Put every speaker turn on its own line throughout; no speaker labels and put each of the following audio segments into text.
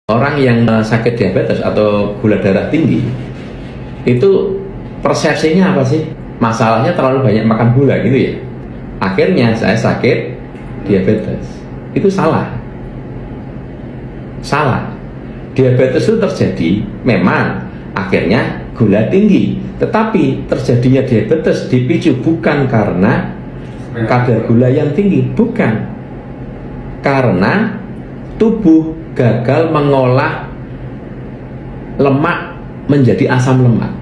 Orang yang sakit diabetes atau gula darah tinggi itu persepsinya apa sih? Masalahnya terlalu banyak makan gula gitu ya. Akhirnya saya sakit diabetes. Itu salah. Salah. Diabetes itu terjadi memang akhirnya gula tinggi. Tetapi terjadinya diabetes dipicu bukan karena kadar gula yang tinggi, bukan. Karena tubuh gagal mengolah lemak menjadi asam lemak.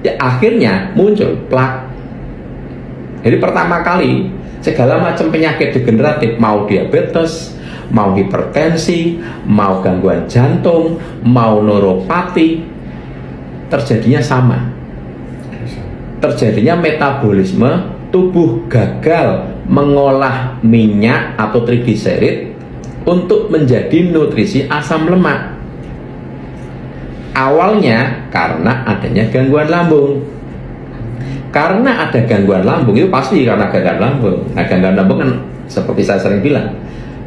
Ya, akhirnya muncul plak. Jadi pertama kali segala macam penyakit degeneratif, mau diabetes, mau hipertensi, mau gangguan jantung, mau neuropati, terjadinya sama. Terjadinya metabolisme, tubuh gagal mengolah minyak atau trigliserid untuk menjadi nutrisi asam lemak. Awalnya karena adanya gangguan lambung. Karena ada gangguan lambung itu pasti karena gangguan lambung. Nah, gangguan lambung kan seperti saya sering bilang,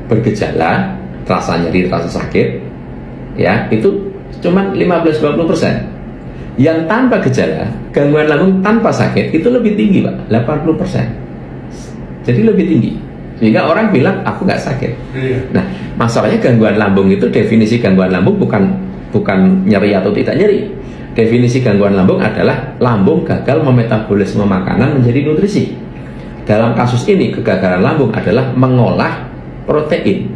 bergejala, rasa nyeri, rasa sakit, ya itu cuma 15-20%. Yang tanpa gejala, gangguan lambung tanpa sakit itu lebih tinggi, Pak, 80%. Jadi lebih tinggi. Sehingga orang bilang aku nggak sakit. Nah, masalahnya gangguan lambung itu, definisi gangguan lambung bukan nyeri atau tidak nyeri. Definisi gangguan lambung adalah lambung gagal memetabolisme makanan menjadi nutrisi. Dalam kasus ini kegagalan lambung adalah mengolah protein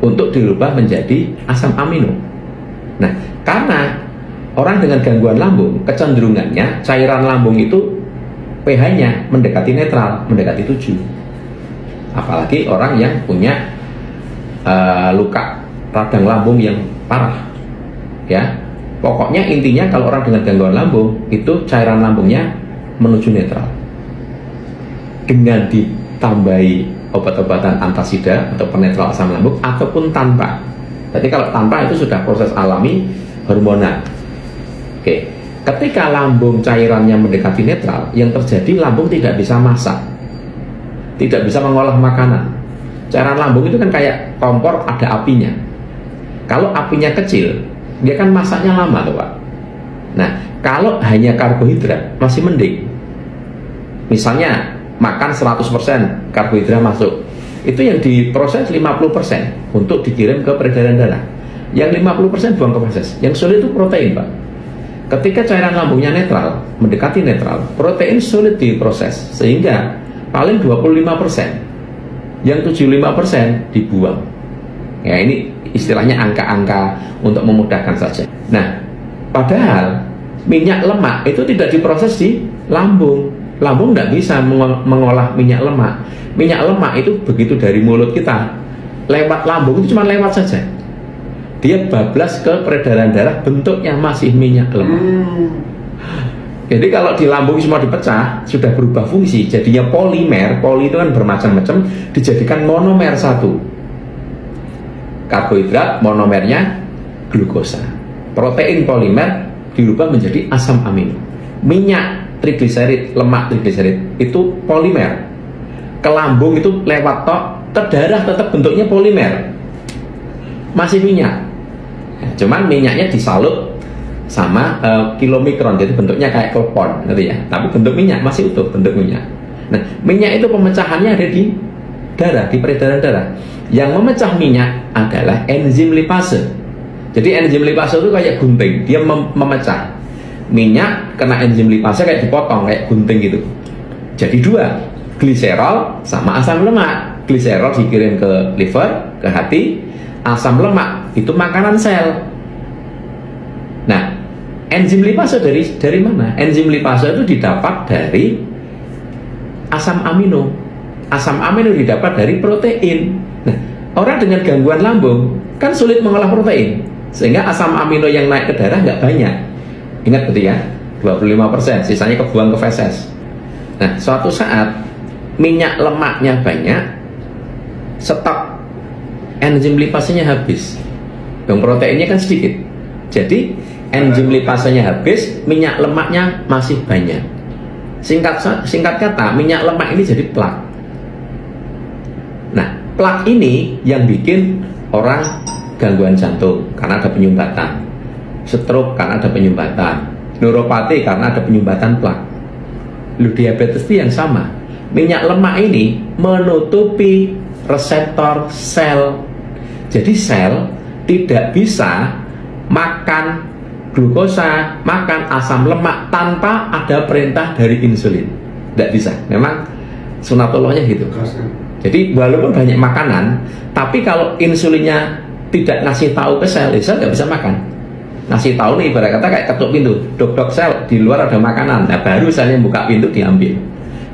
untuk dirubah menjadi asam amino. Nah, karena orang dengan gangguan lambung kecenderungannya cairan lambung itu pH-nya mendekati netral, mendekati 7. Apalagi orang yang punya luka radang lambung yang parah, ya. Pokoknya intinya kalau orang dengan gangguan lambung itu cairan lambungnya menuju netral. Dengan ditambahi obat-obatan antasida atau penetral asam lambung ataupun tanpa. Jadi kalau tanpa itu sudah proses alami hormonal. Oke. Ketika lambung cairannya mendekati netral, yang terjadi lambung tidak bisa masak, tidak bisa mengolah makanan. Cairan lambung itu kan kayak kompor, ada apinya. Kalau apinya kecil, dia kan masaknya lama tuh, Pak. Nah, kalau hanya karbohidrat masih mending. Misalnya makan 100% karbohidrat masuk, itu yang diproses 50% untuk dikirim ke peredaran darah. Yang 50% buang ke proses. Yang sulit itu protein, Pak. Ketika cairan lambungnya netral, mendekati netral, protein sulit diproses, sehingga paling 25%. Yang 75% dibuang. Ya, ini istilahnya angka-angka untuk memudahkan saja. Nah, padahal minyak lemak itu tidak diproses di lambung. Lambung tidak bisa mengolah minyak lemak. Minyak lemak itu begitu dari mulut kita lewat lambung itu cuma lewat saja. Dia bablas ke peredaran darah, bentuknya masih minyak lemak. Jadi kalau di lambung semua dipecah, sudah berubah fungsi, jadinya polimer. Poli itu kan bermacam-macam, dijadikan monomer satu. Karbohidrat, monomernya glukosa. Protein polimer dirubah menjadi asam amino. Minyak trigliserid, lemak trigliserid itu polimer. Ke lambung itu lewat tok, ke darah tetap bentuknya polimer. Masih minyak. Cuman minyaknya disalut sama kilomikron, jadi bentuknya kayak klepon, ngerti ya? Tapi bentuk minyak masih utuh, bentuk minyak. Nah, minyak itu pemecahannya ada di darah, di peredaran darah. Yang memecah minyak adalah enzim lipase. Jadi enzim lipase itu kayak gunting, dia memecah minyak, kena enzim lipase kayak dipotong, kayak gunting gitu. Jadi dua, gliserol sama asam lemak. Gliserol dikirim ke liver, ke hati. Asam lemak itu makanan sel. Nah, enzim lipase dari mana? Enzim lipase itu didapat dari asam amino. Asam amino didapat dari protein. Nah, orang dengan gangguan lambung kan sulit mengolah protein, sehingga asam amino yang naik ke darah nggak banyak. Ingat betul ya, 25%, sisanya kebuang ke feses. Nah, suatu saat minyak lemaknya banyak, stok enzim lipasenya habis. Yang proteinnya kan sedikit. Jadi enzim lipasenya habis, minyak lemaknya masih banyak. Singkat kata, minyak lemak ini jadi plak. Nah, plak ini yang bikin orang gangguan jantung karena ada penyumbatan, stroke karena ada penyumbatan, neuropati karena ada penyumbatan plak. Diabetes itu yang sama. Minyak lemak ini menutupi reseptor sel. Jadi sel tidak bisa makan glukosa, makan asam lemak tanpa ada perintah dari insulin. Tidak bisa. Memang sunatullahnya gitu. Jadi walaupun banyak makanan, tapi kalau insulinnya tidak ngasih tahu ke sel, sel nggak bisa makan. Ngasih tahu nih, ibarat kata kayak ketuk pintu, dok sel di luar ada makanan, nah baru selnya buka pintu diambil.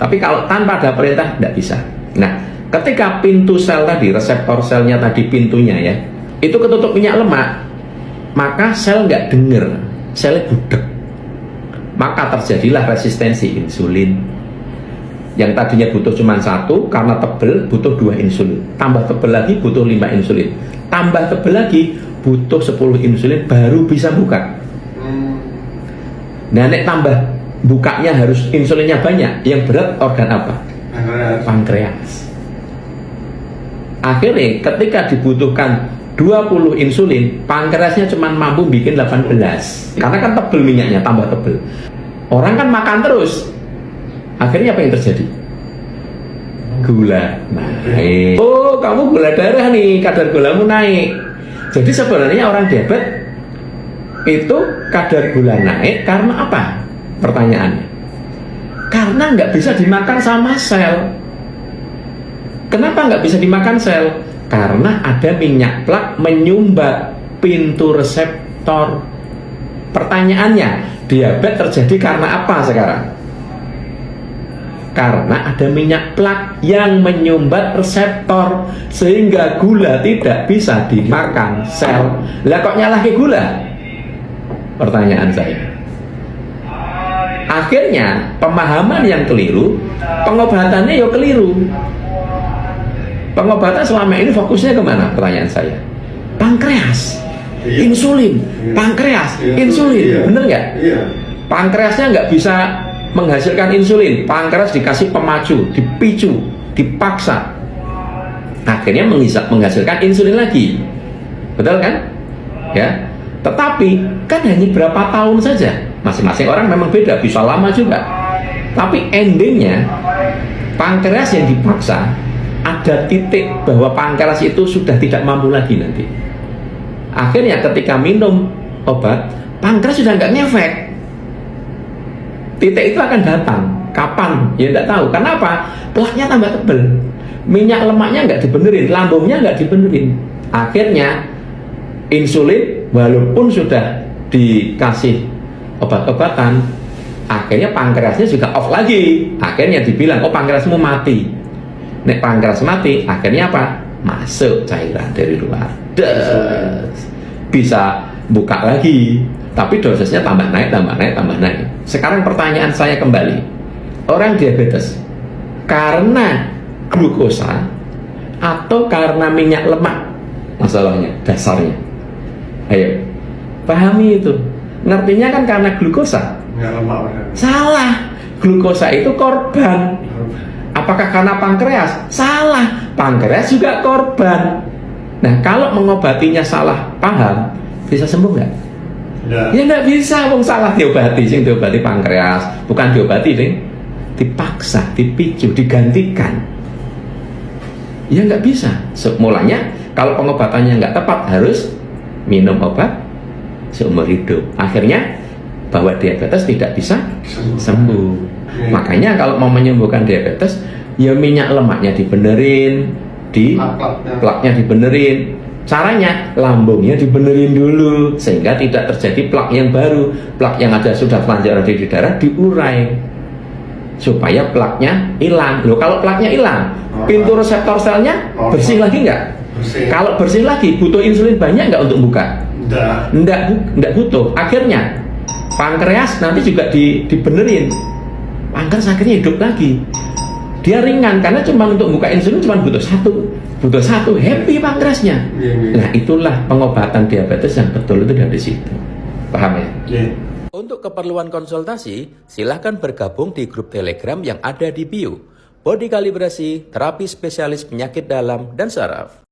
Tapi kalau tanpa ada perintah tidak bisa. Nah, ketika pintu sel tadi, reseptor selnya tadi pintunya ya, itu ketutup minyak lemak, maka sel nggak denger, selnya budek. Maka terjadilah resistensi insulin. Yang tadinya butuh cuma 1, karena tebel butuh 2 insulin. Tambah tebel lagi butuh 5 insulin. Tambah tebel lagi butuh 10 insulin baru bisa buka. Nah, nek tambah bukanya harus insulinnya banyak. Yang berat organ apa? Pankreas. Akhirnya ketika dibutuhkan 20 insulin, pankreasnya cuma mampu bikin 18. Karena kan tebel minyaknya, tambah tebel. Orang kan makan terus. Akhirnya apa yang terjadi? Gula naik. Oh, kamu gula darah nih, kadar gulamu naik. Jadi sebenarnya orang diabetes itu kadar gula naik karena apa? Pertanyaannya. Karena nggak bisa dimakan sama sel. Kenapa nggak bisa dimakan sel? Karena ada minyak plak menyumbat pintu reseptor. Pertanyaannya, diabetes terjadi karena apa sekarang? Karena ada minyak plak yang menyumbat reseptor sehingga gula tidak bisa dimakan sel. Lah kok nyalahin gula? Pertanyaan saya. Akhirnya pemahaman yang keliru, pengobatannya ya keliru. Pengobatan selama ini fokusnya kemana? Pertanyaan saya. Pankreas, insulin, pankreas, insulin, bener nggak? Pankreasnya nggak bisa menghasilkan insulin, pankreas dikasih pemacu, dipicu, dipaksa, akhirnya menghasilkan insulin lagi, betul kan? Ya, tetapi kan hanya berapa tahun saja, masing-masing orang memang beda, bisa lama juga, tapi endingnya pankreas yang dipaksa ada titik bahwa pankreas itu sudah tidak mampu lagi nanti. Akhirnya ketika minum obat, pankreas sudah nggak ngefek. Titik itu akan datang. Kapan? Ya tidak tahu. Kenapa? Plaknya tambah tebel. Minyak lemaknya nggak dibenerin, lambungnya nggak dibenerin. Akhirnya insulin walaupun sudah dikasih obat-obatan, akhirnya pankreasnya juga off lagi. Akhirnya dibilang, oh pankreasmu mati. Nek pankreas mati, akhirnya apa? Masuk cairan dari luar. Bisa buka lagi. Tapi dosisnya tambah naik, tambah naik, tambah naik. Sekarang pertanyaan saya kembali. Orang diabetes karena glukosa atau karena minyak lemak? Masalahnya, dasarnya. Ayo, pahami itu. Ngertinya kan karena glukosa. Salah. Glukosa itu korban. Apakah karena pankreas? Salah. Pankreas juga korban. Nah, kalau mengobatinya salah paham, bisa sembuh nggak? Ya nggak bisa, wong salah diobati, sing diobati pankreas, bukan diobati, ding. Dipaksa, dipicu, digantikan. Ya nggak bisa. Mulanya kalau pengobatannya nggak tepat harus minum obat seumur hidup. Akhirnya bahwa diabetes tidak bisa sembuh. Makanya kalau mau menyembuhkan diabetes, ya minyak lemaknya dibenerin, plaknya dibenerin. Caranya lambungnya dibenerin dulu sehingga tidak terjadi plak yang baru. Plak yang ada sudah telanjang di darah diurai supaya plaknya hilang. Loh, kalau plaknya hilang, pintu reseptor selnya bersih lagi nggak? Kalau bersih lagi, butuh insulin banyak nggak untuk buka? Nggak butuh. Akhirnya pankreas nanti juga dibenerin. Pankreas akhirnya hidup lagi. Dia ringan karena cuma untuk buka insulin cuma butuh satu, happy pankreasnya. Nah, itulah pengobatan diabetes yang betul itu dari situ. Paham ya? Untuk keperluan konsultasi, silahkan bergabung di grup Telegram yang ada di bio. Body Kalibrasi, terapi spesialis penyakit dalam dan saraf.